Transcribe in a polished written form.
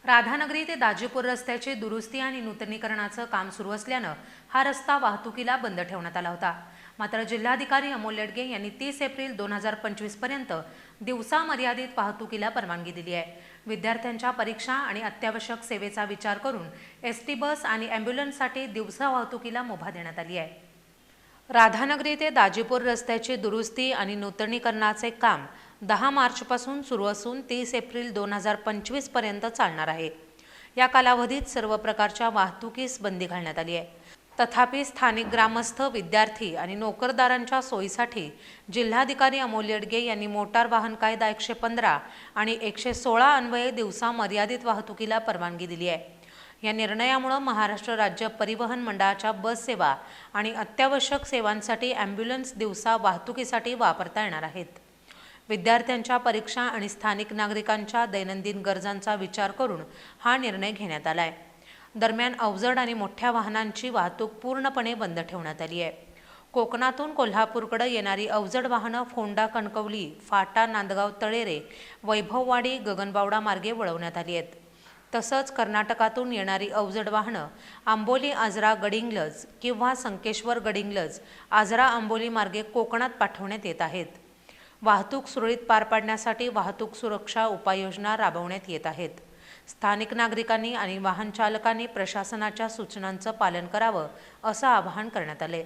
राधानगरी ते दाजीपूर रस्त्याची दुरुस्ती आणि नूतनीकरणाचं काम सुरू असल्यानं हा रस्ता वाहतुकीला बंद ठेवण्यात आला होता। मात्र जिल्हाधिकारी अमोल येडगे यांनी 30 एप्रिल 2025 पर्यंत दिवसा मर्यादित वाहतुकीला परवानगी दिली आहे। विद्यार्थ्यांच्या परीक्षा आणि अत्यावश्यक सेवेचा विचार करून एसटी बस आणि ॲम्ब्युलन्ससाठी दिवसा वाहतुकीला मुभा देण्यात आली आहे। राधानगरी ते दाजीपूर रस्त्याची दुरुस्ती आणि नूतनीकरणाचे काम 10 मार्चपासून सुरू असून 30 एप्रिल 2025 पर्यंत चालणार आहे। या कालावधीत सर्व प्रकारच्या वाहतुकीस बंदी घालण्यात आली आहे। तथापि स्थानिक ग्रामस्थ, विद्यार्थी आणि नोकरदारांच्या सोयीसाठी जिल्हाधिकारी अमोल येडगे यांनी मोटार वाहन कायदा 115 आणि 116 अन्वये दिवसा मर्यादित वाहतुकीला परवानगी दिली आहे। या निर्णयामुळे महाराष्ट्र राज्य परिवहन मंडळाच्या बस सेवा आणि अत्यावश्यक सेवांसाठी ॲम्ब्युलन्स दिवसा वाहतुकीसाठी वापरता येणार आहेत। विद्यार्थ्यांच्या परीक्षा आणि स्थानिक नागरिकांच्या दैनंदिन गरजांचा विचार करून हा निर्णय घेण्यात आला आहे। दरम्यान अवजड आणि मोठ्या वाहनांची वाहतूक पूर्णपणे बंद ठेवण्यात आली आहे। कोकणातून कोल्हापूरकडे येणारी अवजड वाहनं फोंडा, कणकवली, फाटा, नांदगाव, तळेरे, वैभववाडी, गगनबावडा मार्गे वळवण्यात आली आहेत। तसंच कर्नाटकातून येणारी अवजड वाहनं आंबोली, आजरा, गडिंग्लज किंवा संकेश्वर, गडिंग्लज, आजरा, आंबोली मार्गे कोकणात पाठवण्यात येत आहेत। वाहतूक सुरळीत पार पाडण्यासाठी वाहतूक सुरक्षा उपाययोजना राबवण्यात येत आहेत। स्थानिक नागरिकांनी आणि वाहन चालकांनी प्रशासनाच्या सूचनांचं पालन करावं असं आवाहन करण्यात आले।